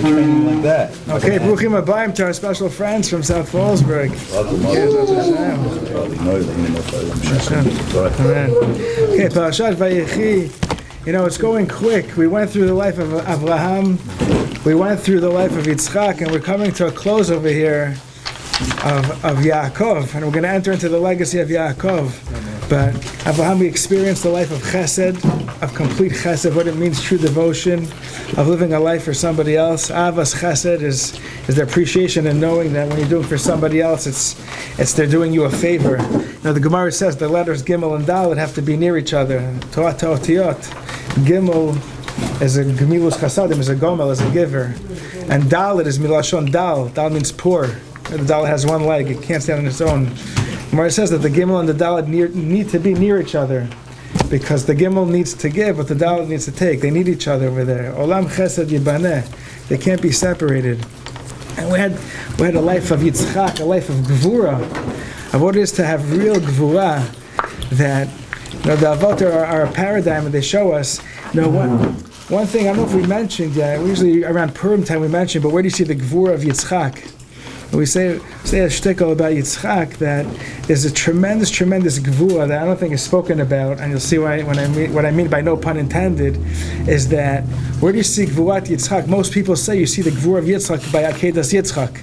training like that. Okay, Bruchim Abayim to our special friends from South Fallsburg. Okay, Parshas Vayechi. You know, it's going quick. We went through the life of Abraham, we went through the life of Yitzchak, and we're coming to a close over here of Yaakov, and we're going to enter into the legacy of Yaakov. But Abraham, we experienced the life of Chesed, of complete Chesed, what it means, true devotion, of living a life for somebody else. Avas Chesed is the appreciation and knowing that when you're doing for somebody else, it's they're doing you a favor. You know, the Gemara says the letters Gimel and Dalet have to be near each other. Toat Otiyot. Gimel is a Gemilus Chasadim, is a Gomel, is a giver. And Dalet is Milashon Dal. Dal means poor. The Dalet has one leg, it can't stand on its own. Gemara says that the Gimel and the Dalet need to be near each other, because the Gimel needs to give, but the Dalet needs to take. They need each other over there. Olam Chesed Yibaneh. They can't be separated. And we had a life of Yitzchak, a life of Gvura, of what it is to have real Gvura. That, you know, the Avot are a paradigm, and they show us. You know, one thing I don't know if we mentioned yet. Usually around Purim time we mention, but where do you see the Gvura of Yitzchak? We say a shtickle about Yitzchak that there's a tremendous gvura that I don't think is spoken about, and you'll see what I mean by no pun intended, is that where do you see gvurat Yitzchak? Most people say you see the gvura of Yitzchak by Akedas Yitzchak.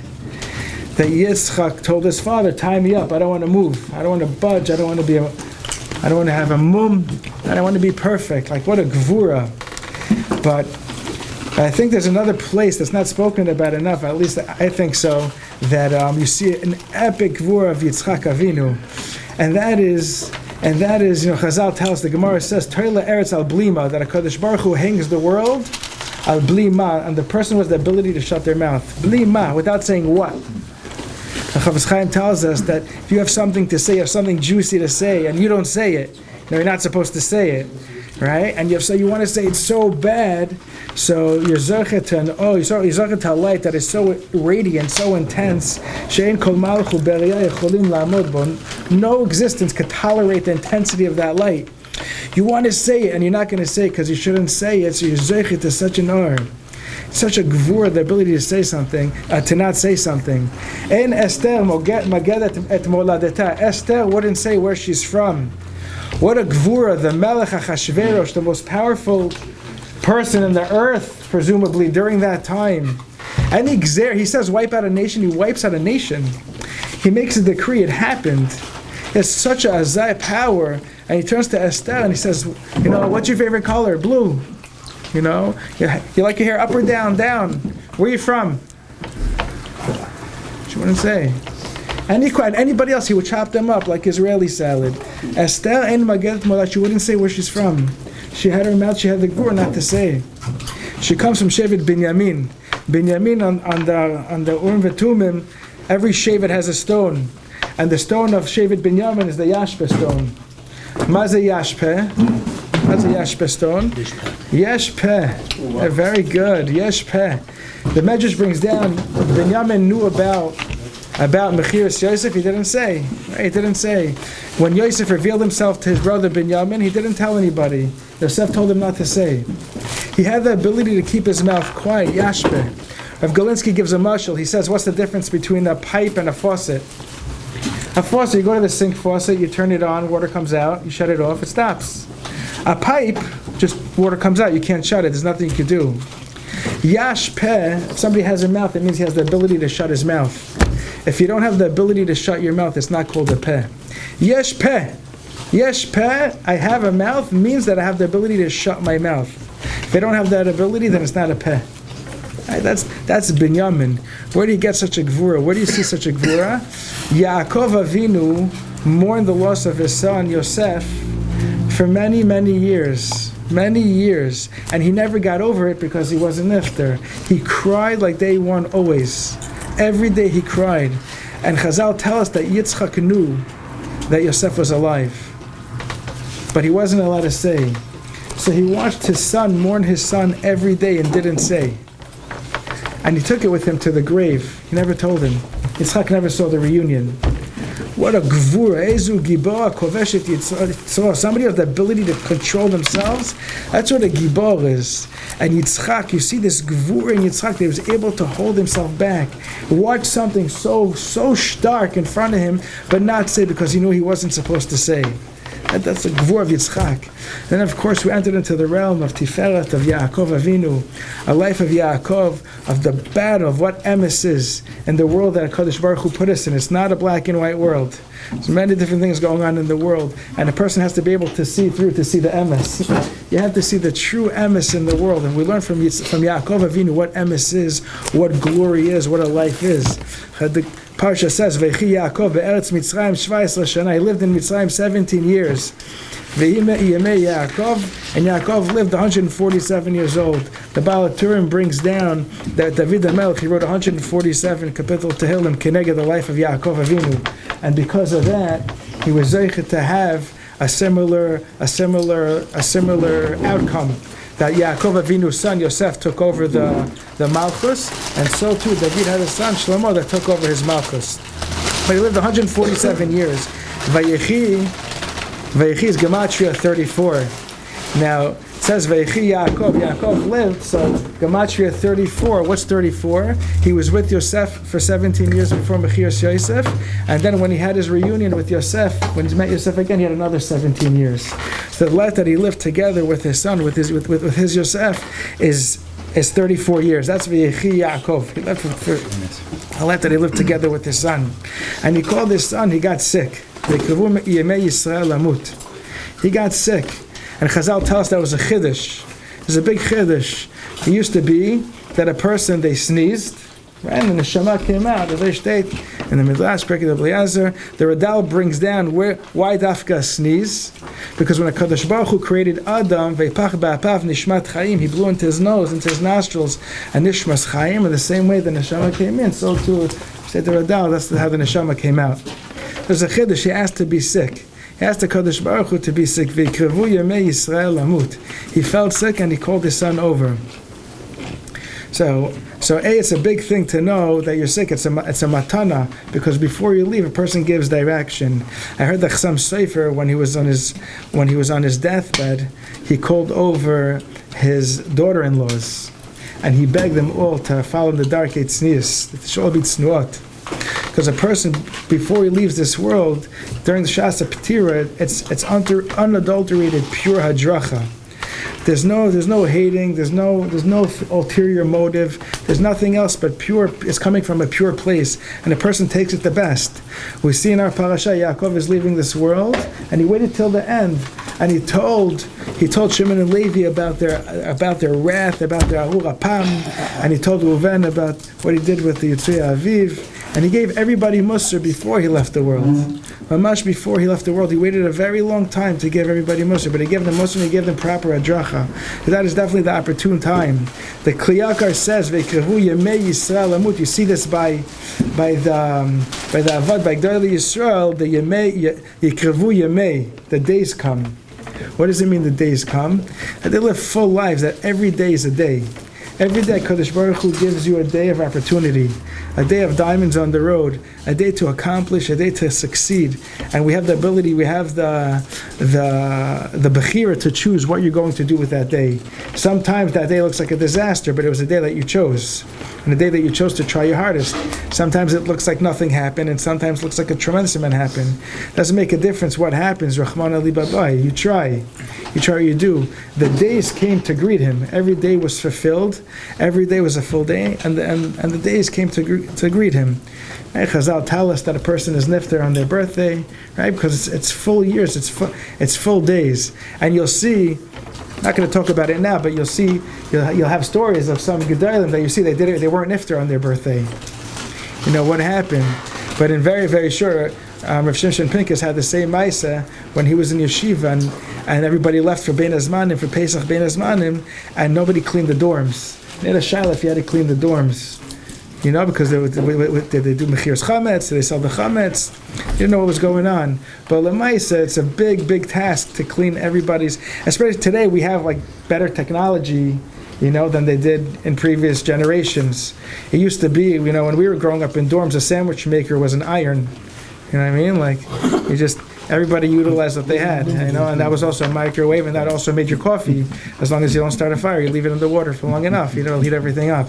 That Yitzchak told his father, "Tie me up. I don't want to move. I don't want to budge. I don't want to have a mum. I don't want to be perfect." Like, what a gvura! But I think there's another place that's not spoken about enough, at least I think so, that you see an epic gvura of Yitzchak Avinu, and that is, you know, Chazal tells, the Gemara says, Toila Eretz al Blima, that HaKadosh Baruch Hu hangs the world al Blima, and the person who has the ability to shut their mouth. Blima, without saying what. The Chavetz Chaim tells us that if you have something to say, you have something juicy to say, and you don't say it, you're not supposed to say it, right? And you want to say it so bad, so you're zochet to a light that is so radiant, so intense. No existence could tolerate the intensity of that light. You want to say it, and you're not going to say it because you shouldn't say it. So you're zochet to such an or, such a gvur, the ability to say something, to not say something. En Esther magedet et moladeta. Esther wouldn't say where she's from. What a gvura, the Melech HaChashverosh, the most powerful person in the earth, presumably, during that time. And he says, wipe out a nation, he wipes out a nation. He makes a decree, it happened. There's such a azai power, and he turns to Esther and he says, you know, what's your favorite color? Blue. You know, you like your hair up or down? Down. Where are you from? She wouldn't say. Anybody else, he would chop them up like Israeli salad. Esther ein magedet mola, she wouldn't say where she's from. She had her mouth, she had the gvura not to say. She comes from Shevet Binyamin. Binyamin on the Urim V'Tumim, every Shevet has a stone. And the stone of Shevet Binyamin is the Yashpeh stone. Maze Yashpeh? What's a Yashpeh stone? Yeshpeh. Very good. Yeshpeh. The Medrash brings down, Binyamin knew about Mechiras Yosef, he didn't say. Right? He didn't say. When Yosef revealed himself to his brother Binyamin, he didn't tell anybody. Yosef told him not to say. He had the ability to keep his mouth quiet, Yashpeh. Rav Galinsky gives a mashal. He says, what's the difference between a pipe and a faucet? A faucet, you go to the sink faucet, you turn it on, water comes out, you shut it off, it stops. A pipe, just water comes out, you can't shut it, there's nothing you can do. Yashpeh, if somebody has a mouth, it means he has the ability to shut his mouth. If you don't have the ability to shut your mouth, it's not called a peh. Yesh peh. Yesh peh, I have a mouth, means that I have the ability to shut my mouth. If I don't have that ability, then it's not a peh. Right, that's Binyamin. Where do you get such a gvura? Where do you see such a gvura? Yaakov Avinu mourned the loss of his son Yosef for many, many years. Many years. And he never got over it because he wasn't nifter. He cried like day one always. Every day he cried. And Chazal tell us that Yitzchak knew that Yosef was alive. But he wasn't allowed to say. So he watched his son mourn his son every day and didn't say. And he took it with him to the grave. He never told him. Yitzchak never saw the reunion. What a gvura, ezu gibor koveshet Yitzchak. Somebody has the ability to control themselves. That's what a gibor is. And Yitzchak, you see this gvura in Yitzchak, that he was able to hold himself back, watch something so stark in front of him, but not say because he knew he wasn't supposed to say. That's the gvur of Yitzchak. Then, of course, we entered into the realm of Tiferet, of Yaakov Avinu, a life of Yaakov, of the battle of what emes is, and the world that HaKadosh Baruch Hu put us in. It's not a black and white world. There's many different things going on in the world, and a person has to be able to see through to see the emes. You have to see the true emes in the world, and we learn from Yaakov Avinu what emes is, what glory is, what a life is. The Parshas says, Vayechi Yaakov be'eretz Mitzrayim 17 shana. He lived in Mitzrayim 17 years. Yaakov, and Yaakov lived 147 years old. The Baal HaTurim brings down that David HaMelech, he wrote 147 kapitel Tehillim keneged the life of Yaakov Avinu, and because of that, he was zeichet to have a similar outcome. That Yaakov Avinu's son Yosef took over the Malchus, and so too David had a son Shlomo that took over his Malchus. But he lived 147 years. Vayechi is Gematria 34. Now it says Vayechi Yaakov lived, so Gematria 34. What's 34? He was with Yosef for 17 years before Mechiras Yosef, and then when he had his reunion with Yosef, when he met Yosef again, he had another 17 years. So the life that he lived together with his son, with his Yosef, is 34 years. That's Vayechi Yaakov. He lived for a life that he lived together with his son, and he called his son. He got sick. He got sick, and Chazal tell us that was a chiddush. It was a big chiddush. It used to be that a person, they sneezed, right, and the neshama came out. As they state in the Midrash, Perkei Eliezer, the Radal brings down why dafka sneeze, because when HaKadosh Baruch Hu created Adam, veipach ba'apav nishmat chaim, he blew into his nose, into his nostrils, and nishmas chaim, in the same way the neshama came in, so too, said the Radal, that's how the neshama came out. There's a chiddush. He asked to be sick. He asked the Kadosh Baruch Hu to be sick. V'ikrevu yemei Yisrael lamut. He felt sick and he called his son over. So it's a big thing to know that you're sick. It's a matana, because before you leave, a person gives direction. I heard the Chassam Sofer when he was on his deathbed, he called over his daughter-in-laws, and he begged them all to follow the dark tznius. It should all be tznuot. Because a person, before he leaves this world, during the Shas Petira, it's unadulterated, pure hadracha. There's no hating. There's no ulterior motive. There's nothing else but pure. It's coming from a pure place, and a person takes it the best. We see in our parasha, Yaakov is leaving this world, and he waited till the end, and he told Shimon and Levi about their wrath, about their ahur apam, and he told Reuven about what he did with the Yitzui Aviv. And he gave everybody Musar before he left the world. Mamash before he left the world, he waited a very long time to give everybody Musar, but he gave them Musar and he gave them proper adracha. That is definitely the opportune time. The Kliyakar says, "Ve'krevu yemei Yisrael lamut." You see this by the Avad, by Gdolei Yisrael. The yemei yikrevu yemei. The days come. What does it mean? The days come. That they live full lives. That every day is a day. Every day, Kadosh Baruch Hu gives you a day of opportunity, a day of diamonds on the road, a day to accomplish, a day to succeed. And we have the ability, we have the bechira to choose what you're going to do with that day. Sometimes that day looks like a disaster, but it was a day that you chose, and a day that you chose to try your hardest. Sometimes it looks like nothing happened, and sometimes it looks like a tremendous amount happened. Doesn't make a difference what happens. Rahman Ali Babai. You try, you do. The days came to greet him. Every day was fulfilled. Every day was a full day, and the days came to greet him. Right? Chazal tell us that a person is nifter on their birthday, right? Because it's full years, it's full days, and you'll see. Not going to talk about it now, but you'll see. You'll have stories of some gedalim that you see they weren't nifter on their birthday. You know what happened, but in very very short. Rav Shimshon Pincus had the same Maisa when he was in yeshiva, and everybody left for Bein Hazmanim, for Pesach Bein Hazmanim, and nobody cleaned the dorms. They had a shaila if you had to clean the dorms, you know, because did they do mechiras chametz? Did they sell the chametz? You didn't know what was going on. But lemaisa, it's a big task to clean everybody's. Especially today, we have like better technology, you know, than they did in previous generations. It used to be, you know, when we were growing up in dorms, a sandwich maker was an iron. You know what I mean? Like, you just, everybody utilized what they had, you know, and that was also a microwave, and that also made your coffee. As long as you don't start a fire, you leave it in the water for long enough, you know, it'll heat everything up.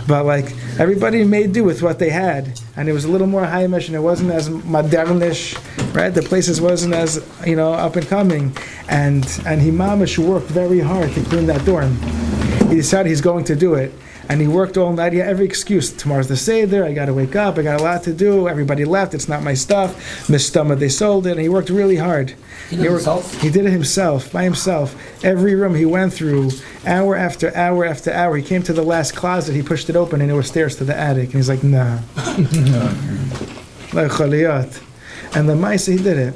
But like, everybody made do with what they had, and it was a little more high-mesh, and it wasn't as modernish, right? The places wasn't as, you know, up and coming, and he mamish worked very hard to clean that dorm. He decided he's going to do it. And he worked all night. He had every excuse. Tomorrow's the Seder. I got to wake up. I got a lot to do. Everybody left. It's not my stuff. Mistama, they sold it. And he worked really hard. He did it himself? He did it himself, by himself. Every room he went through, hour after hour after hour. He came to the last closet. He pushed it open, and there were stairs to the attic. And he's like, nah. Like chaliyat. And the Maisa, he did it.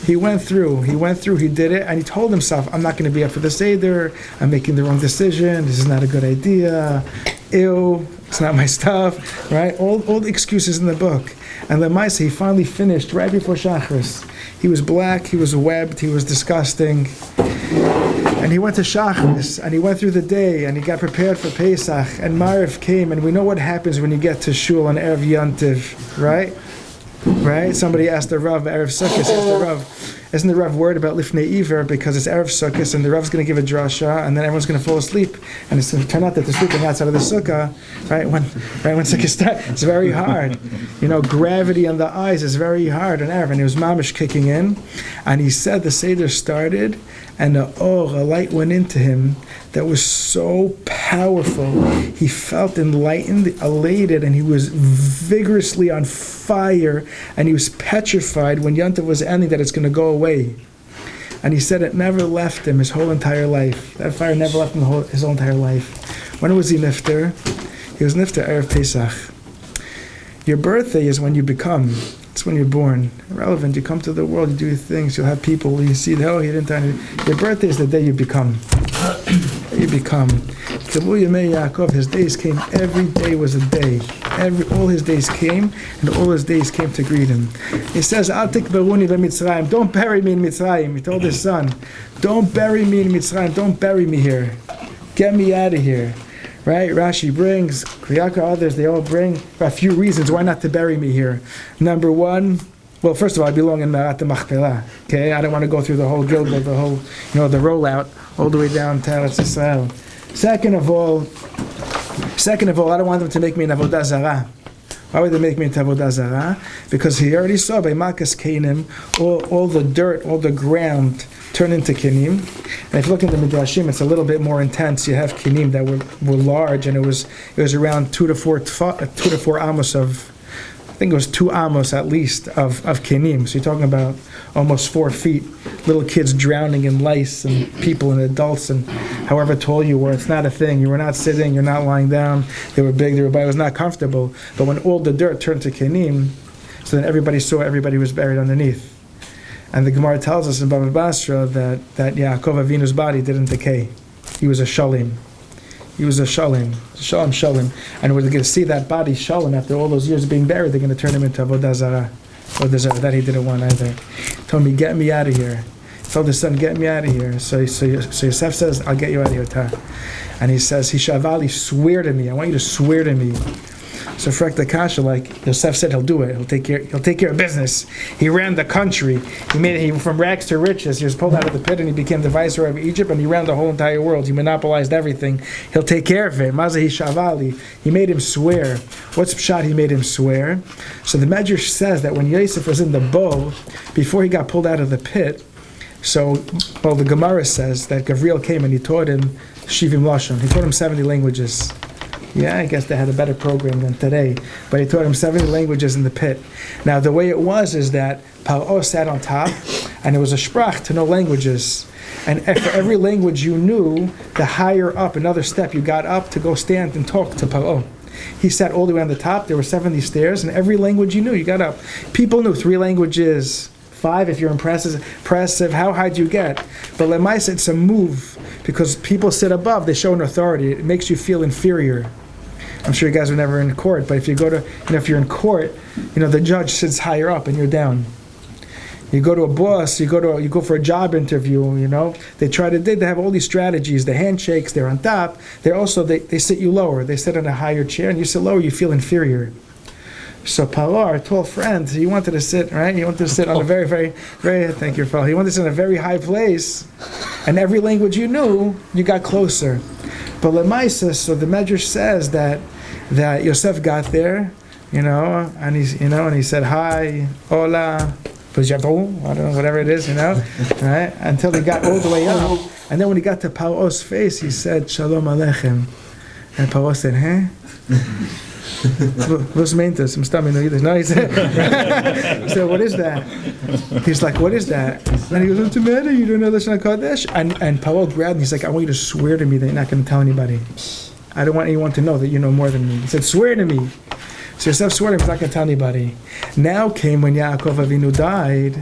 He went through, he did it, and he told himself, I'm not going to be up for the Seder, I'm making the wrong decision, this is not a good idea, ew, it's not my stuff, right? All the excuses in the book. And the Maisa, he finally finished right before Shachris. He was black, he was webbed, he was disgusting. And he went to Shachris, and he went through the day, and he got prepared for Pesach, and Mariv came, and we know what happens when you get to Shul on Erev Yontiv, right? Right? Somebody asked the Rav, Erev Sukkot, asked the Rav, isn't the Rav worried about Lifnei Iver because it's Erev Sukkot and the Rav's going to give a drasha and then everyone's going to fall asleep and it's going to turn out that they're sleeping outside of the sukkah, right? When Sukkot starts, it's very hard. You know, gravity on the eyes is very hard on Erev, and it was mamish kicking in, and he said the Seder started and a light went into him that was so powerful. He felt enlightened, elated, and he was vigorously on fire, and he was petrified when Yontav was ending that it's going to go away. And he said it never left him his whole entire life. That fire never left him his whole entire life. When was he nifter? He was nifter Erev Pesach. Your birthday is when you become. It's when you're born. Irrelevant. You come to the world, you do things, you'll have people, you see, oh, he didn't die. Your birthday is the day you become. You become. Yaakov, his days came, every day was a day. All his days came, and all his days came to greet him. He says, Al tikberuni b'Mitzrayim, don't bury me in Mitzrayim. He told his son, don't bury me in Mitzrayim, don't bury me here. Get me out of here. Right? Rashi brings, Kriyaka, others, they all bring a few reasons why not to bury me here. Number one, well, first of all, I belong in Marat Machpelah. Okay, I don't want to go through the whole Gilgal, the whole, the rollout all the way down to Eretz Yisrael. Second of all, I don't want them to make me an avodah zarah. Why would they make me into avodah zarah? Because he already saw by Makas Kainim, all the dirt, all the ground turned into kinim. And if you look into Midrashim, it's a little bit more intense. You have kinim that were large, and it was around 2 to 4 amos of, I think it was 2 amos at least of kinim. So you're talking about almost 4 feet. Little kids drowning in lice, and people and adults, and however tall you were, it's not a thing. You were not sitting, you're not lying down. They were big, it was not comfortable. But when all the dirt turned to kinim, so then everybody saw everybody was buried underneath. And the Gemara tells us in Baba Basra that Yaakov Avinu's body didn't decay. He was a shalim. Shalim. And we're going to see that body shalim after all those years of being buried. They're going to turn him into avodah zarah. That he didn't want either. He told me, get me out of here. He told his son, get me out of here. So Yosef says, I'll get you out of here, Ta. And he says, Hishavali, swear to me. I want you to swear to me. So Frek the Kasha, like Yosef said, he'll do it. He'll take care of business. He ran the country. He from rags to riches. He was pulled out of the pit and he became the viceroy of Egypt, and he ran the whole entire world. He monopolized everything. He'll take care of it. Mazahi Shavali. He made him swear. What's pshat? He made him swear. So the Medrash says that when Yosef was in the bow, before he got pulled out of the pit, the Gemara says that Gabriel came and he taught him Shivim Lashon. He taught him 70 languages. Yeah, I guess they had a better program than today. But he taught him 70 languages in the pit. Now, the way it was is that Paro sat on top, and it was a sprach to know languages. And for every language you knew, the higher up, another step, you got up to go stand and talk to Paro. He sat all the way on the top. There were 70 stairs, and every language you knew, you got up. People knew 3 languages, 5 if you're impressive. How high do you get? But Lemaisa, it's a move, because people sit above, they show an authority. It makes you feel inferior. I'm sure you guys were never in court, but if you go to, if you're in court, the judge sits higher up and you're down. You go to a boss, you go for a job interview, they have all these strategies, the handshakes, they're on top. They sit you lower. They sit in a higher chair, and you sit lower, you feel inferior. So Paro, our tall friend, he wanted to sit, right? He wanted to sit on a very, very, very, thank you, Phil. He wanted to sit in a very high place, and every language you knew, you got closer. But Lemaisa, so the Medrash says that Yosef got there, and he said, hi, hola, I don't know, whatever it is, right? Until he got all the way up. And then when he got to Paro's face, he said, Shalom Aleichem. And Paro said, What's meintes? No, he said, what is that? He's like, what is that? And he goes, what's the matter? You don't know Lashon HaKodesh? And Paro grabbed him. He's like, I want you to swear to me that you're not going to tell anybody. I don't want anyone to know that you know more than me. He said, swear to me. So Yosef swore to him, he's not going to tell anybody. Now came when Yaakov Avinu died,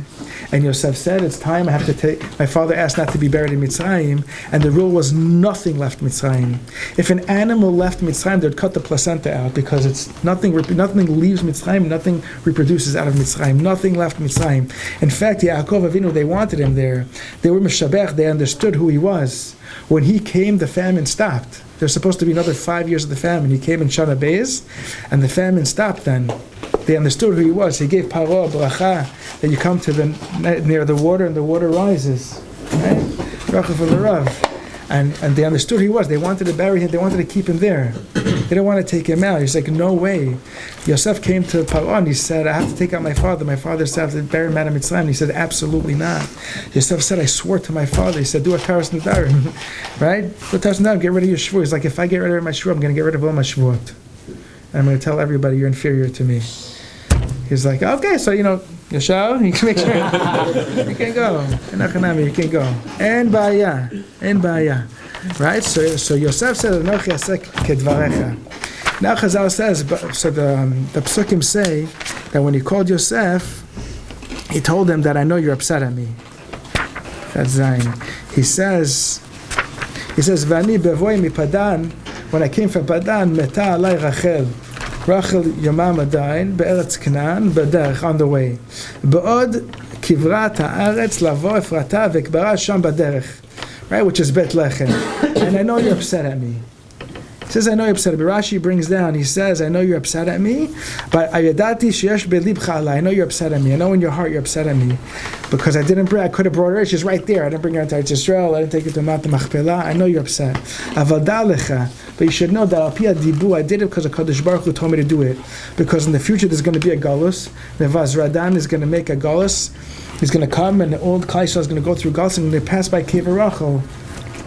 and Yosef said, it's time, I have to take, my father asked not to be buried in Mitzrayim, and the rule was nothing left Mitzrayim. If an animal left Mitzrayim, they'd cut the placenta out, because it's nothing leaves Mitzrayim, nothing reproduces out of Mitzrayim, nothing left Mitzrayim. In fact, Yaakov Avinu, they wanted him there. They were Meshabech, they understood who he was. When he came, the famine stopped. There's supposed to be another 5 years of the famine. He came in Shana Beis, and the famine stopped then. They understood who he was. He gave Paro a bracha that you come to near the water and the water rises. Right? Bracha for the Rav. And they understood who he was. They wanted to bury him. They wanted to keep him there. They didn't want to take him out. He's like, no way. Yosef came to Paro and he said, I have to take out my father. My father said, I have to bury him out of Mitzrayim. He said, absolutely not. Yosef said, I swore to my father. He said, do a Taras Nadarim. Right? Do a Taras Nadarim, get rid of your shvur. He's like, if I get rid of my shvur, I'm going to get rid of all my shvuot. And I'm going to tell everybody you're inferior to me. He's like, okay, so, Yeshua, you can make sure. You can go. You can go. En baya. Right? So Yosef said, Anochi asek kedvarecha. Now Chazal says, so the Psukim say that when he called Yosef, he told him that I know you're upset at me. That's Zion. He says, Vani bevoi mi Padan, when I came from Padan, meta alai Rachel. Rachel Yomam Adain, Be'eretz Canaan, B'derech, on the way. Ba'od kivrat ha'aretz lavo Efrata v'kbara sham b'derech. Right, which is Bet Lechem. And I know you're upset at me. He says, I know you're upset at me. Rashi brings down, he says, I know you're upset at me, but ayadati sheyesh belibcha alai. I know you're upset at me. I know in your heart you're upset at me. Because I could have brought her, she's right there. I didn't bring her into Israel, I didn't take her to Mount Machpelah. I know you're upset. Avada lecha. But you should know that al pi dibu, I did it because HaKadosh Baruch Hu told me to do it. Because in the future there's going to be a galus. Nevaz Radan is going to make a galus. He's going to come and the old Klal Yisrael is going to go through galus and they pass by Kever Rachel,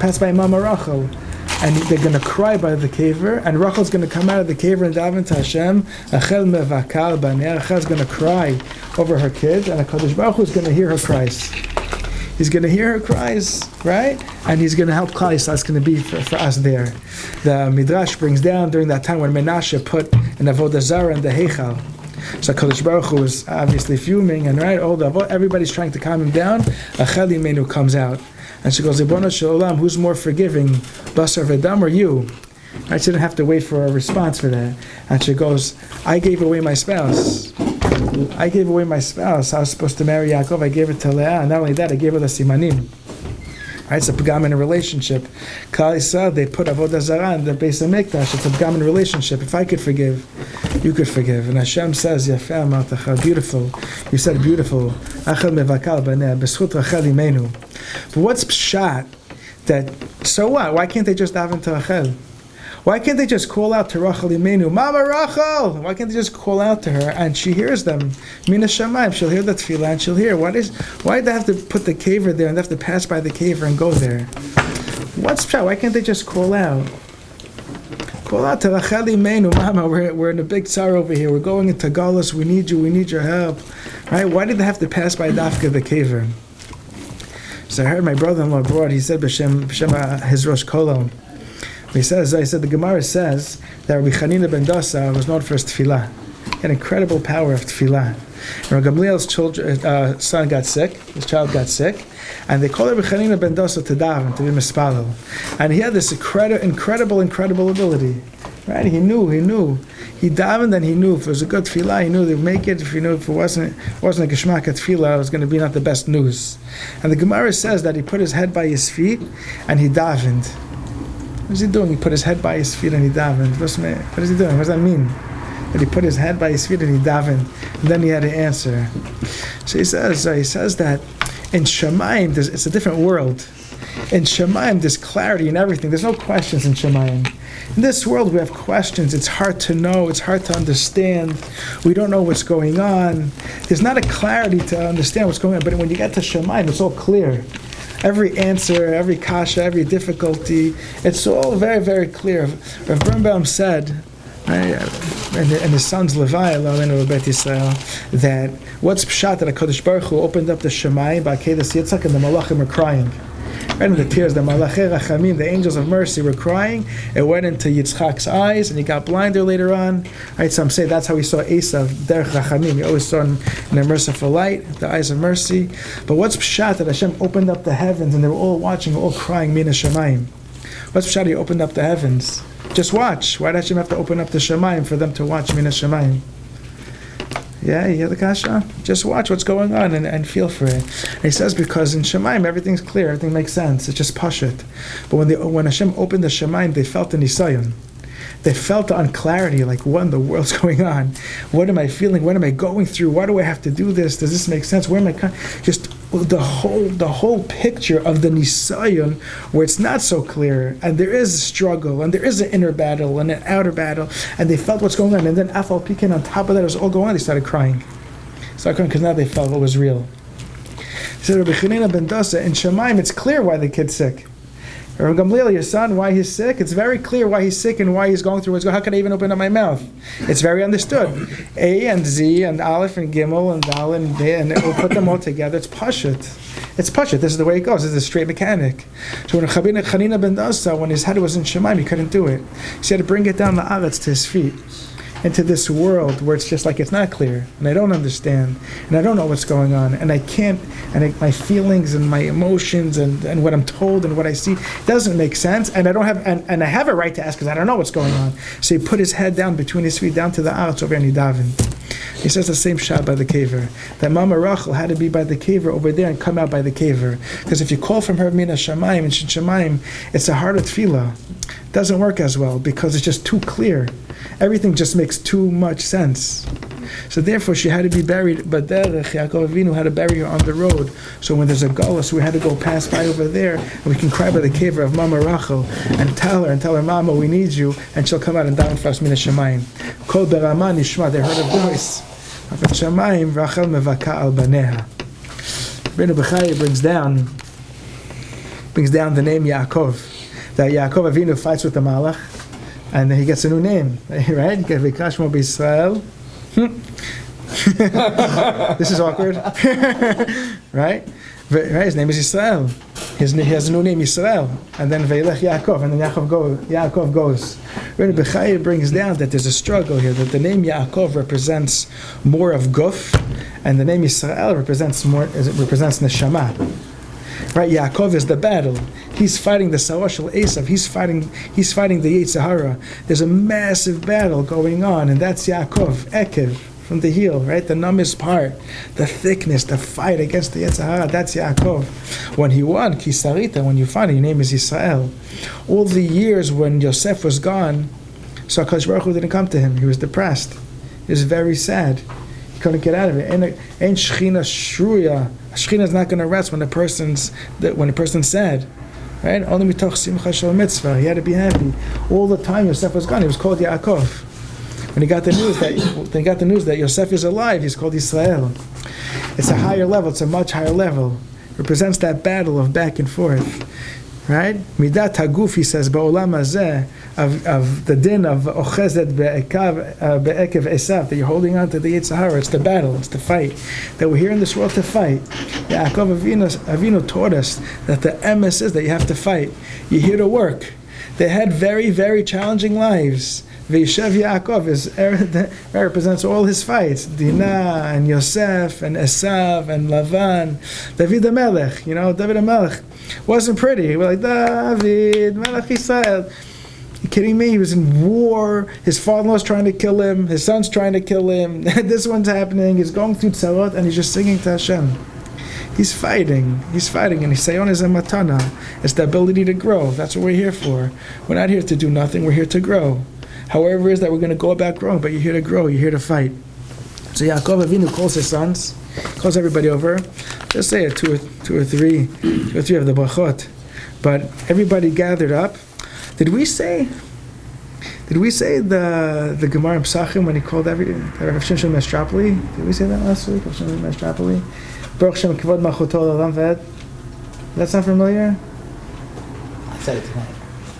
pass by Mama Rachel. And they're going to cry by the caver, and Rachel's going to come out of the caver and daven to Hashem. Rachel mevakal b'nei. Rachel's going to cry over her kids, and HaKadosh Baruch Hu is going to hear her cries. He's going to hear her cries, right? And he's going to help Klal Yisrael. It's going to be for us there. The Midrash brings down during that time when Menashe put an avodah zarah in the Heichal. So HaKadosh Baruch Hu was obviously fuming, and right, everybody's trying to calm him down. Rachel Imenu comes out. And she goes, Ribono Shel Olam, who's more forgiving, Basar V'dam or you? I didn't have to wait for a response for that. And she goes, I gave away my spouse. I was supposed to marry Yaakov. I gave it to Leah. And not only that, I gave her the Simanim. Right, it's a pagam in a relationship. Klal Yisrael, they put avodah zarah in the Beis HaMikdash. It's a pagam in a relationship. If I could forgive, you could forgive. And Hashem says, Yafeh amartecha, beautiful. You said beautiful. Achel mevakal b'nei, b'schut Rachel imenu. But what's pshat? That, so what? Why can't they just daven to Rachel? Why can't they just call out to Rachel Imenu, Mama Rachel? Why can't they just call out to her and she hears them? Mina Shamayim, she'll hear the tefillah and she'll hear. Why do they have to put the caver there and they have to pass by the caver and go there? What's pshat? Why can't they just call out? Call out to Rachel Imenu, Mama, we're in a big tzar over here. We're going into Galus, we need you, we need your help. Right? Why did they have to pass by Dafka the caver? So I heard my brother-in-law abroad, he said, B'Shem his Rosh Kolon. He said, the Gemara says that Rabbi Chanina ben Dosa was known for his tefillah. He had incredible power of tefillah. And Rabbi Gamliel's son got sick, his child got sick, and they called Rabbi Chanina ben Dosa to daven, to be mispalel. And he had this incredible ability. Right? He knew. He davened and he knew if it was a good tefillah, he knew they'd make it. If he knew if it wasn't a geshmak tefillah, it was going to be not the best news. And the Gemara says that he put his head by his feet and he davened. What is he doing? He put his head by his feet and he davened. What is he doing? What does that mean? And he put his head by his feet and he davened. And then he had to answer. So he says that in Shemayim, it's a different world. In Shemayim, there's clarity in everything. There's no questions in Shemayim. In this world, we have questions. It's hard to know. It's hard to understand. We don't know what's going on. There's not a clarity to understand what's going on. But when you get to Shemayim, it's all clear. Every answer, every kasha, every difficulty, it's all very, very clear. Rav Birnbaum said, and his sons Levi, that what's pshat that HaKadosh Baruch Hu opened up the Shemayim by Akedas Yitzchak and the Malachim were crying. Right in the tears, the Malachei Rachamim, the angels of mercy, were crying. It went into Yitzchak's eyes, and he got blinder later on. Right, some say that's how he saw Esav, Derech Rachamim. He always saw him in a merciful light, the eyes of mercy. But what's pshat that Hashem opened up the heavens, and they were all watching, all crying, Mina Shemayim? What's pshat he opened up the heavens? Just watch. Why did Hashem have to open up the Shemayim for them to watch Mina Shemayim? Yeah, you hear the kasha? Just watch what's going on and feel for it. And he says because in Shemayim everything's clear, everything makes sense. It's just pashut. But when Hashem opened the Shemayim, they felt the nisayon. They felt the unclarity, like what in the world's going on? What am I feeling? What am I going through? Why do I have to do this? Does this make sense? Where am I coming? Just the whole picture of the nisayon, where it's not so clear, and there is a struggle, and there is an inner battle and an outer battle, and they felt what's going on, and then Afal Pikin on top of that, it was all going on. They started crying. Because now they felt what was real. He said, Rabbi Chanina ben Dosa, in Shemayim, it's clear why the kid's sick. Rabbi Gamliel, your son, why he's sick? It's very clear why he's sick and why he's going through what's going on. How can I even open up my mouth? It's very understood. A and Z and Aleph and Gimel and Dal and B, and we'll put them all together. It's pashut. It's pashut. This is the way it goes. This is a straight mechanic. So when Chanina ben Dosa, when his head was in Shemayim, he couldn't do it. So he had to bring it down the Aretz to his feet. Into this world where it's just like it's not clear, and I don't understand, and I don't know what's going on, and I can't, my feelings and my emotions and what I'm told and what I see doesn't make sense, and I don't have, and I have a right to ask because I don't know what's going on. So he put his head down between his feet, down to the Aretz over, and he davened. He says the same shot by the caver, that Mama Rachel had to be by the caver over there and come out by the caver, because if you call from her Mina Shamayim and Shemayim, it's a harder tefillah. It doesn't work as well because it's just too clear. Everything just makes too much sense. So therefore she had to be buried, but Yaakov Avinu had to bury her on the road. So when there's a galus, we had to go pass by over there, and we can cry by the caver of Mama Rachel and tell her, Mama, we need you, and she'll come out and daven for us Mina Shemayim. Kol berama nishma, they heard a voice. Of Shemayim, Rachel mevaka al baneha. Rabbeinu Bechai brings down the name Yaakov. That Yaakov Avinu fights with the Malach, and then he gets a new name, right? Vikashmo b'Yisrael. This is awkward, right? His name is Yisrael. He has a new name, Yisrael, and then Veilech Yaakov, and then Yaakov goes. Rabbeinu Bechai brings down that there's a struggle here, that the name Yaakov represents more of Guf, and the name Yisrael represents Neshama. Right, Yaakov is the battle. He's fighting the Sawashal Esav. He's fighting the Yetzer Hara. There's a massive battle going on, and that's Yaakov, Ekev, from the heel, right? The numbest part, the thickness, the fight against the Yetzer Hara, that's Yaakov. When he won, Kisarita, when you find it, your name is Yisrael. All the years when Yosef was gone, so HaKadosh Baruch Hu didn't come to him. He was depressed. He was very sad. He couldn't get out of it. Ain't Shechina Shruya. Shechina is not going to rest when a person's sad, right? Only mitoch simcha shel mitzvah. He had to be happy all the time. Yosef was gone. He was called Yaakov. When he got the news that Yosef is alive, he's called Israel. It's a higher level. It's a much higher level. It represents that battle of back and forth, right? Midat haguf, he says, ba'olam hazeh, of the din of ochezet be'ekev esav, that you're holding on to the Yetzer Hara. It's the battle, it's the fight that we're here in this world to fight. Yaakov Avinu taught us that the emes is that you have to fight. You're here to work. They had very, very challenging lives. V'yishev Yaakov represents all his fights. Dinah and Yosef and Esav and Lavan. David HaMelech, David HaMelech wasn't pretty. We're like, David, Melech Yisrael. You kidding me? He was in war. His father-in-law's trying to kill him. His son's trying to kill him. This one's happening. He's going through tzarot and he's just singing to Hashem. He's fighting, and Nisayon is a matana. It's the ability to grow. That's what we're here for. We're not here to do nothing. We're here to grow. however it is that we're going to go about growing, but you're here to grow, you're here to fight. So Yaakov Avinu calls his sons, calls everybody over. Just say it, two or three of the brachot. But everybody gathered up. Did we say the Gemara in Pesachim when he called Rav Shimshon Mestropoli? Did we say that last week? Rav Shimshon Mestropoli? Baruch Shem Kavod Malchuto L'Olam V'Ed. Does that sound familiar? I said it tonight.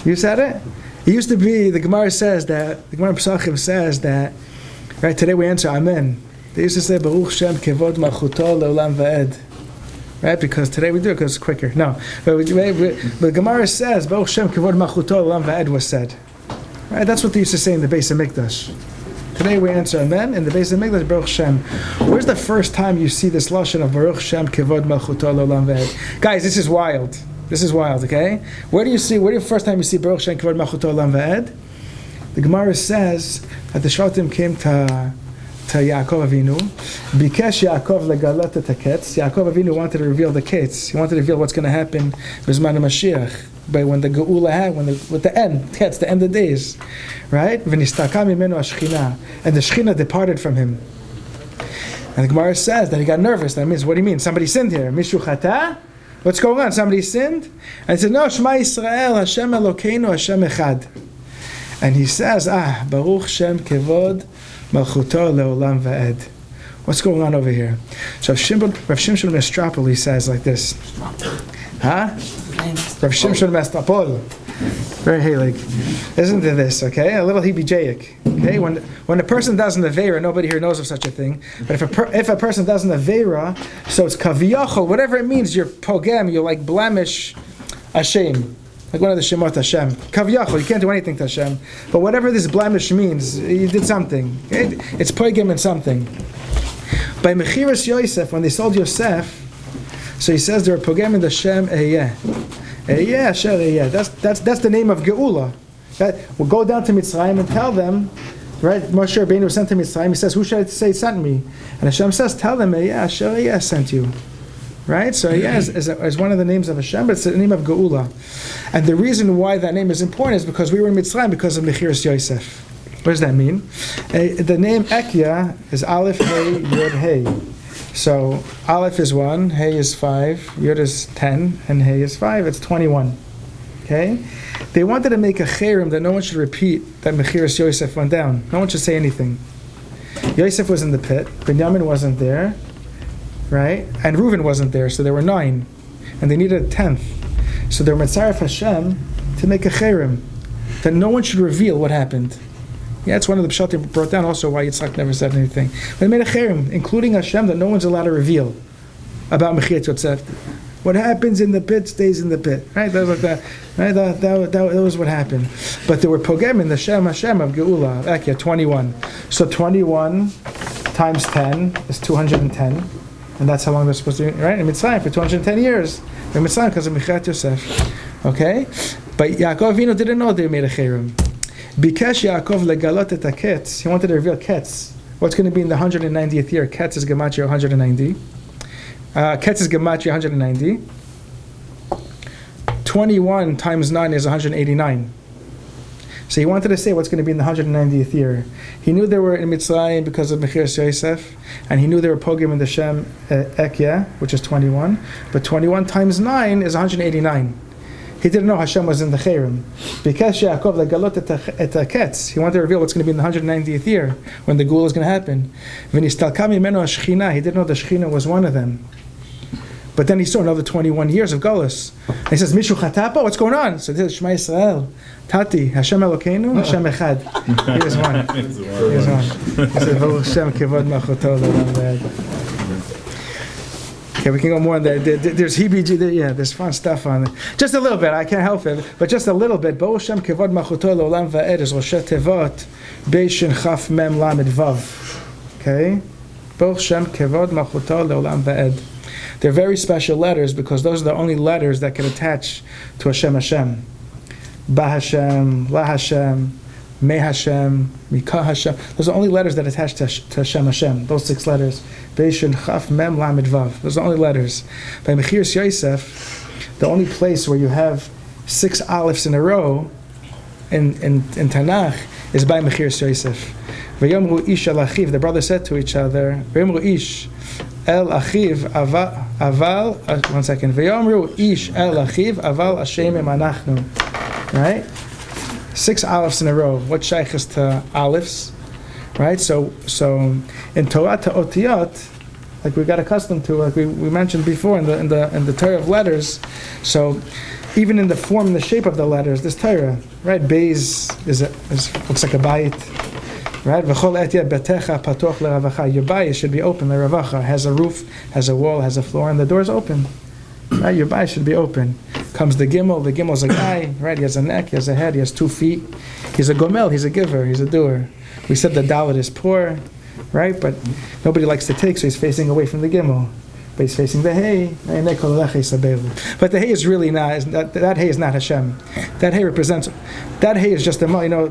You said it? It used to be, the Gemara in Pesachim says that, right, today we answer Amen. They used to say Baruch Shem Kavod Malchuto L'Olam V'Ed. Right, because today we do it because it's quicker. No, but the Gemara says Baruch Shem Kavod Malchuto L'Olam V'Ed was said. Right, that's what they used to say in the Beis HaMikdash. Today we answer Amen. In the Beis HaMikdash, Baruch Shem. Where's the first time you see this lashon of Baruch Shem Kavod Malchuto L'Olam V'Ed? Guys, this is wild. This is wild. Okay, where do the first time you see Baruch Shem Kavod Malchuto L'Olam V'Ed? The Gemara says that the Shvatim came to Yaakov Avinu. Bikesh Yaakov legalat et haketz. Yaakov Avinu wanted to reveal the ketz. He wanted to reveal what's going to happen b'zman Mashiach, but when the Geula had, with the end, ketz, the end of days, right? V'nistaka mimenu hashchina, and the Shechina departed from him. And the Gemara says that he got nervous. That means, what do you mean? Somebody sinned here. Mishu chata? What's going on? Somebody sinned? And he said, no, Shema Yisrael, Hashem Elokeinu, Hashem Echad. And he says, Baruch Shem Kevod Malchuto Leolam Va'ed. What's going on over here? So Rav Shimshon Mestropoli says like this. Huh? Rav Shimshon Mestropol. Very Halig. Listen to this, okay? A little hebejaic. Okay? When a person does an Aveira, nobody here knows of such a thing. But if a person does an Aveira, so it's kaviyachol, whatever it means, you're pogem, you're like blemish Hashem. Like one of the Shemot Hashem. Kaviyachol, you can't do anything to Hashem. But whatever this blemish means, you did something. Okay? It's pogem in something. By Mechiras Yosef, when they sold Yosef, so he says they were pogem in the Shem Ehyeh. Ehyeh Asher Ehyeh. That's the name of Geula. That we'll go down to Mitzrayim and tell them, right? Moshe Rabbeinu was sent to Mitzrayim. He says, "Who should I say sent me?" And Hashem says, "Tell them, Ehyeh Asher Ehyeh sent you." Right? So Ehyeh is one of the names of Hashem, but it's the name of Geula. And the reason why that name is important is because we were in Mitzrayim because of Mechiras Yosef. What does that mean? The name Ekyah is Aleph, Hey, Yod, Hey. So Aleph is 1, Hey is 5, Yod is 10, and Hey is 5. It's 21. Okay? They wanted to make a shiurim that no one should repeat that Mechiras Yosef went down. No one should say anything. Yosef was in the pit. Binyamin wasn't there. Right? And Reuven wasn't there, so there were 9. And they needed a 10th. So they were Mitzaref Hashem to make a shiurim that no one should reveal what happened. Yeah, it's one of the pshatim brought down also why Yitzchak never said anything. But they made a shiurim, including Hashem, that no one's allowed to reveal about Mechiras Yosef. What happens in the pit stays in the pit. Right? That was like that. Right? That was what happened. But there were pogem in the Shem Hashem of Geula. Ekyah, 21. So 21 times 10 is 210. And that's how long they're supposed to be, right? In Mitzrayim for 210 years. In Mitzrayim because of Mechiras Yosef. Okay? But Yaakov Avinu didn't know they made a shiurim. Bikesh Yaakov legalot et haketz. He wanted to reveal ketz. What's going to be in the 190th year? Ketz is gematria 190. Ketz is gematria 190. 21 times 9 is 189. So he wanted to say what's going to be in the 190th year. He knew they were in Mitzrayim because of Mechiras Yosef, and he knew they were pogim in the Shem Ekyah, which is 21. But 21 times 9 is 189. He didn't know Hashem was in the shiurim. Because Yaakov legalot et haketz, he wanted to reveal what's going to be in the 190th year, when the Geula is going to happen. V'nistalka mimenu hashchina, he didn't know the Shechina was one of them. But then he saw another 21 years of Golus. And he says, Mishu chatapa, what's going on? So this is Shema Yisrael. Tati, Hashem Elokeinu, Hashem Echad. He is one. He is one. He says, Baruch Shem Kevod Malchuto L'Olam Va'ed. Okay, we can go more on there. There's HBG, there's fun stuff on it. Just a little bit, I can't help it, but just a little bit. Baruch Shem Kevod Malchuto L'Olam Va'ed is Rosh Tevot, Beishin Chaf Mem Lamed Vav. Okay? Baruch Shem Kevod Malchuto L'Olam Va'ed. They're very special letters because those are the only letters that can attach to Hashem. Ba Hashem, La Hashem, Me Hashem, Mika Hashem. Those are the only letters that attach to Hashem. Those 6 letters. Beishin, Chaf, Mem, Lamed, Vav. Those are the only letters. By Mechiras Yosef, the only place where you have 6 aleph in a row in Tanakh is by Mechiras Yosef. Vayomru ish el achiv, the brothers said to each other, Vayomru ish el achiv aval, one second, Vayomru ish el achiv aval Hashem anachnu. Right? 6 aleph in a row. What shaykh is to alephs? Right? So in Torah to Otiyot, like we got accustomed to, like we mentioned before in the Torah of letters. So even in the form and the shape of the letters, this Torah, right? Beis looks like a bayit, right? V'chol etiyat betecha patoch le'ravacha. Your bayit should be open le'ravacha. Has a roof, has a wall, has a floor, and the door's open. Right? Your bayit should be open. Comes the gimel. The gimel's a guy, right? He has a neck, he has a head, he has 2 feet. He's a gomel. He's a giver. He's a doer. We said the dalet is poor, right? But nobody likes to take, so he's facing away from the gimel. But he's facing the hay. But the hay is really not, that hay is not Hashem. That hay is just the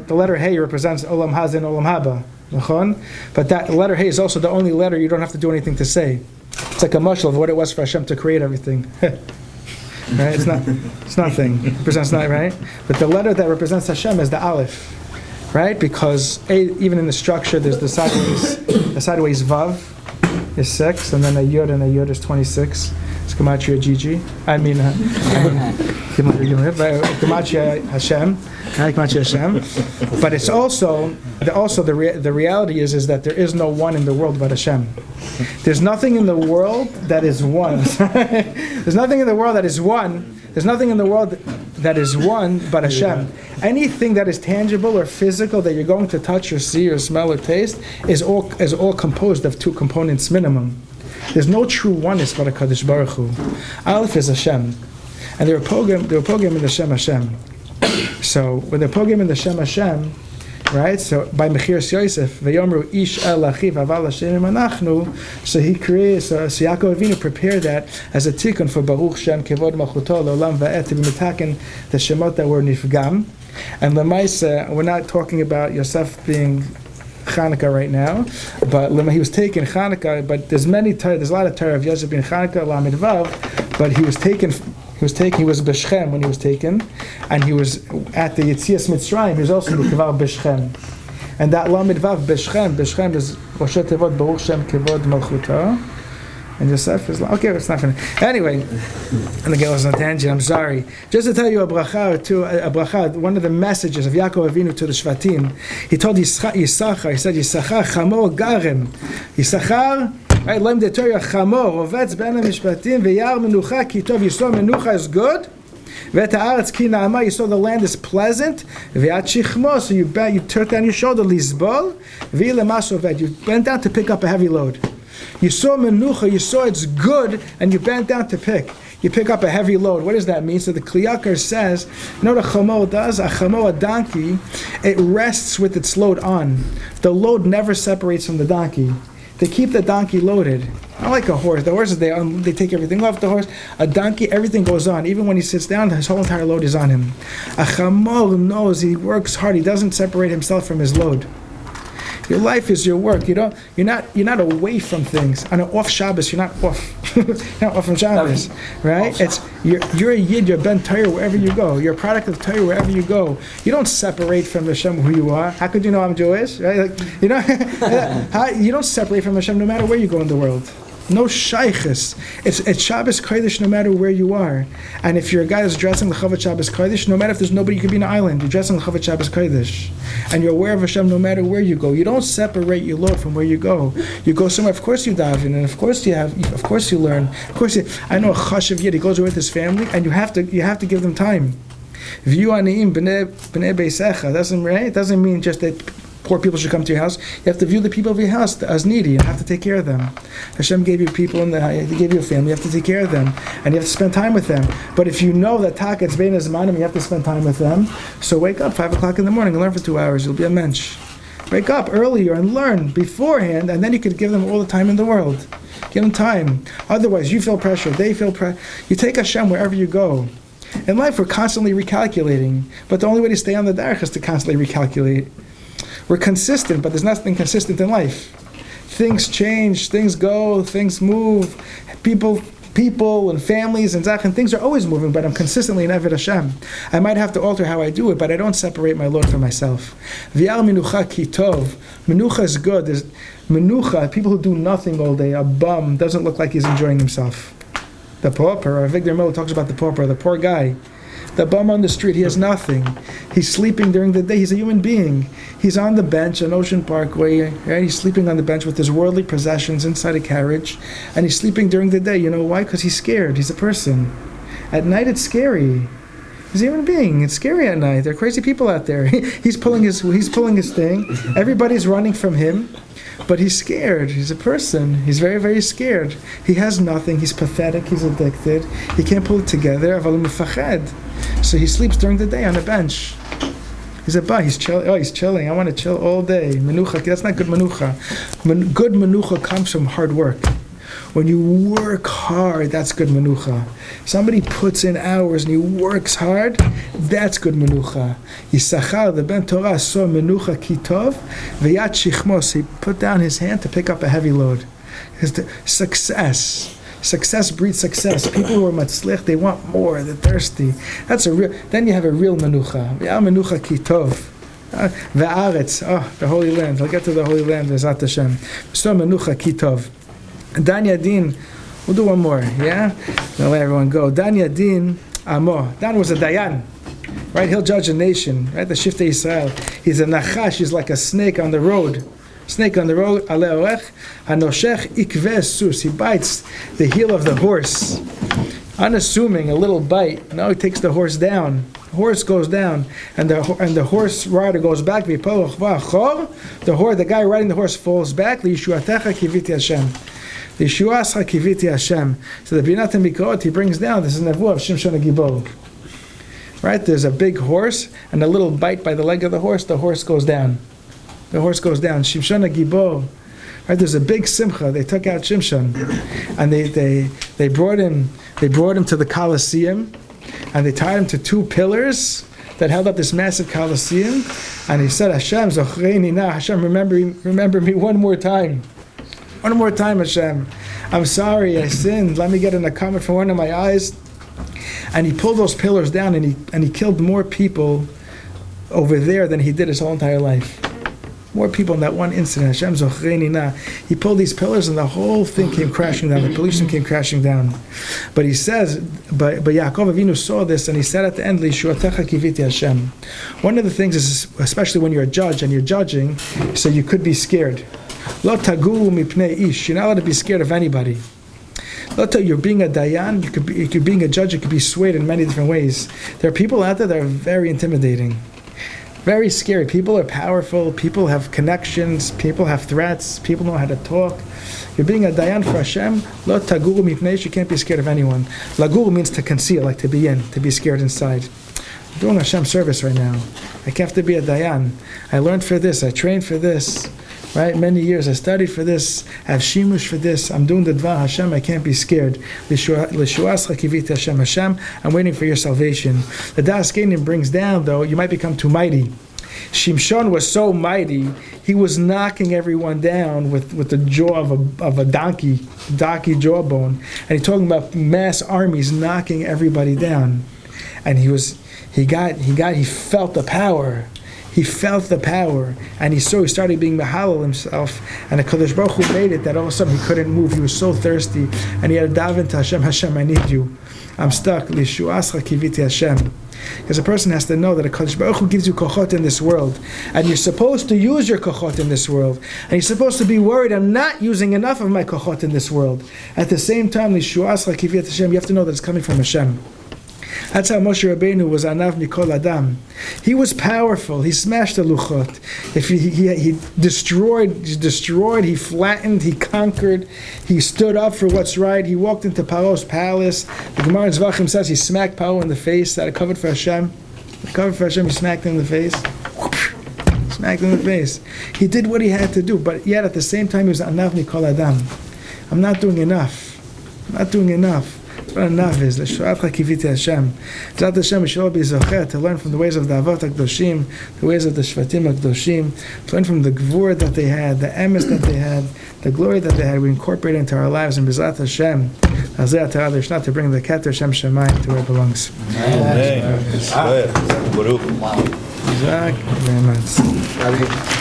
letter hay represents Olam Hazin, Olam Haba. But that letter hay is also the only letter you don't have to do anything to say. It's like a mashal of what it was for Hashem to create everything. Right? It's nothing. It represents not, right? But the letter that represents Hashem is the Aleph. Right? Because even in the structure, there's the sideways Vav is 6, and then a Yud is 26. It's Gematria Gigi. I mean, Gematria Hashem. Gematria Hashem. But it's also the reality is that there is no one in the world but Hashem. There's nothing in the world that is one. There's nothing in the world that is one. There's nothing in the world that is one but Hashem. Anything that is tangible or physical that you're going to touch or see or smell or taste is all composed of 2 components minimum. There's no true oneness but a Kadosh Baruch Hu. Aleph is Hashem, and they're pogam in the Shem Hashem. So when they're pogam in the Shem Hashem, right? So by Mechiras Yosef, Vayomru ish el achiv aval Hashem anachnu. So he creates. So Yaakov Avinu prepared that as a tikkun for Baruch Shem Kevod Malchuto Leolam Va'et to be mitaken the shemot that were nifgam. And Lemaisa, we're not talking about Yosef being Chanukah right now, but he was taken Chanukah. But there's a lot of Torah of Yosef being Chanukah Lamed Vav, but he was B'Shechem when he was taken, and he was at the Yetzias Mitzrayim. He was also in the Kevar B'Shechem, and that Lamed Vav B'Shechem is Rosh Tevot Baruch Shem Kevod Malchuto, and Yosef is okay. It's not funny. Anyway, and the girl was on a tangent. I'm sorry. Just to tell you a bracha. One of the messages of Yaakov Avinu to the Shvatim, he told Yisachar. He said, Yisachar Chamor Garem. Yisachar. Right, Lem de Torah Chamor Ovetz Ben HaMishpatim V'Yar Menucha Ki Tov. You saw Menucha is good. V'et Haaretz Ki Na'ama. You saw the land is pleasant. V'Yat Shichmo. So you turn down your shoulder. Lizbol. V'Yilemas Ovet. You bent down to pick up a heavy load. You saw Menucha. You saw it's good, and you bent down to pick. You pick up a heavy load. What does that mean? So the Kliyakar says, you know what a Chamor does? A Chamor, a donkey, it rests with its load on. The load never separates from the donkey. They keep the donkey loaded. Not like a horse. The horses, they take everything off the horse. A donkey, everything goes on. Even when he sits down, his whole entire load is on him. A chamor knows, he works hard. He doesn't separate himself from his load. Your life is your work. You're not away from things. On an off Shabbos, you're not off. You're not off from Shabbos, right? You're a yid. You're ben Torah wherever you go. You're a product of Torah wherever you go. You don't separate from Hashem who you are. How could you know I'm Jewish? Right? You don't separate from Hashem no matter where you go in the world. No shaykhis. It's Shabbos Kodesh no matter where you are. And if you're a guy who's dressing l'chavat Shabbos Kodesh, no matter if there's nobody, you could be in an island, you're dressing l'chavat Shabbos Kodesh. And you're aware of Hashem no matter where you go. You don't separate your load from where you go. You go somewhere, of course you daven, and of course you learn. I know a chashav yid, he goes away with his family, and you have to give them time. V'yu aniim b'nei beisecha. Doesn't mean just that poor people should come to your house. You have to view the people of your house as needy and have to take care of them. Hashem gave you people He gave you a family, you have to take care of them. And you have to spend time with them. But if you know that it's bein zmanim, you have to spend time with them. So wake up 5 o'clock in the morning and learn for 2 hours. You'll be a mensch. Wake up earlier and learn beforehand, and then you could give them all the time in the world. Give them time. Otherwise, you feel pressure, they feel pressure. You take Hashem wherever you go. In life, we're constantly recalculating. But the only way to stay on the derech is to constantly recalculate. We're consistent, but there's nothing consistent in life. Things change, things go, things move. People people and families and zach, and things are always moving, but I'm consistently in Eved Hashem. I might have to alter how I do it, but I don't separate my Lord from myself. V'yal minucha ki tov. Minucha is good. There's minucha, people who do nothing all day. A bum doesn't look like he's enjoying himself. The pauper, Victor Miller talks about the pauper, the poor guy. The bum on the street, he has nothing. He's sleeping during the day. He's a human being. He's on the bench on Ocean Parkway. Right? He's sleeping on the bench with his worldly possessions inside a carriage. And he's sleeping during the day. You know why? Because he's scared. He's a person. At night, it's scary. He's a human being. It's scary at night. There are crazy people out there. He's pulling his thing. Everybody's running from him. But he's scared. He's a person. He's very, very scared. He has nothing. He's pathetic. He's addicted. He can't pull it together. So he sleeps during the day on a bench. He's chilling. Oh, he's chilling. I want to chill all day. Menucha. That's not good menucha. Good menucha comes from hard work. When you work hard, that's good menucha. Somebody puts in hours and he works hard, that's good menucha. Yisachar, the Ben Torah, saw menucha kitov, v'yat shichmos. He put down his hand to pick up a heavy load. Success breeds success. People who are matzlich, they want more. They're thirsty. Then you have a real menucha. V'yat menucha kitov. Ve'aretz, the Holy Land. I'll get to the Holy Land. V'ezat Hashem. So menucha kitov. Dan Yadin, we'll do one more, yeah? I'll let everyone go. Dan Yadin Amo. Dan was a Dayan, right? He'll judge a nation, right? The Shiftei Israel. He's a Nachash, he's like a snake on the road. Snake on the road, Ale Orech, Hanoshech Ikveh Sus. He bites the heel of the horse. Unassuming, a little bite. Now he takes the horse down. The horse goes down, and the horse rider goes back. The guy riding the horse falls back. Yishuatecha kiviti Hashem. The Yeshuascha kiviti Hashem. So the Binat Mikrot, he brings down, this is Nevuah of Shimshon HaGibor. Right? There's a big horse, and a little bite by the leg of the horse goes down. The horse goes down. Shimshon HaGibor. Right? There's a big simcha. They took out Shimshon, and they brought him to the Colosseum, and they tied him to two pillars that held up this massive Colosseum, and he said, Hashem, Zochreini na, Hashem, remember me one more time. One more time, Hashem. I'm sorry, I sinned. Let me get an akama from one of my eyes. And he pulled those pillars down, and he killed more people over there than he did his whole entire life. More people in that one incident. Hashem zochreini na. He pulled these pillars, and the whole thing came crashing down. The pollution came crashing down. But he says, but Yaakov Avinu saw this, and he said at the end, Lishuatecha kiviti Hashem. One of the things is, especially when you're a judge and you're judging, so you could be scared. Lo tagu mipnei ish. You're not allowed to be scared of anybody. You're being a dayan. You could be being a judge. You could be swayed in many different ways. There are people out there that are very intimidating, very scary. People are powerful. People have connections. People have threats. People know how to talk. You're being a dayan for Hashem. Lo tagu mipnei ish. You can't be scared of anyone. Lagur means to conceal, like to be scared inside. I'm doing Hashem service right now. I have to be a dayan. I learned for this. I trained for this. Right, many years I studied for this, I have shimush for this, I'm doing the dvar Hashem, I can't be scared. Lishuascha kiviti Hashem, Hashem, I'm waiting for your salvation. The Das Genim brings down, though, you might become too mighty. Shimshon was so mighty, he was knocking everyone down with the jaw of a donkey jawbone, and he's talking about mass armies knocking everybody down. And he felt the power. He felt the power, and he started being Mahalal himself, and the Kadosh Baruch Hu made it that all of a sudden he couldn't move. He was so thirsty, and he had to daven to Hashem, Hashem, I need you. I'm stuck. Lishuascha kiviti Hashem. Because a person has to know that a Kadosh Baruch Hu gives you kochot in this world, and you're supposed to use your kochot in this world, and you're supposed to be worried, I'm not using enough of my kochot in this world. At the same time, Lishuascha kiviti Hashem, you have to know that it's coming from Hashem. That's how Moshe Rabbeinu was anav mikol adam. He was powerful. He smashed the luchot. If he destroyed, he flattened, he conquered, he stood up for what's right. He walked into Paro's palace. The Gemara in Zvachim says he smacked Paro in the face. That covered for Hashem. He smacked him in the face. Smacked him in the face. He did what he had to do, but yet at the same time he was anav mikol adam. I'm not doing enough. What enough is L'shuatcha kiviti Hashem. Zat Hashem we should all be zocher to learn from the ways of the Avot HaKadoshim, the ways of the Shvatim HaKadoshim, to learn from the Gvur that they had, the emes that they had, the glory that they had. We incorporate into our lives, and B'zat Hashem Azeh Atara Lishna, to bring the Keter Shem Shemayim to where it belongs. Amen. Baruch. Thank you very much.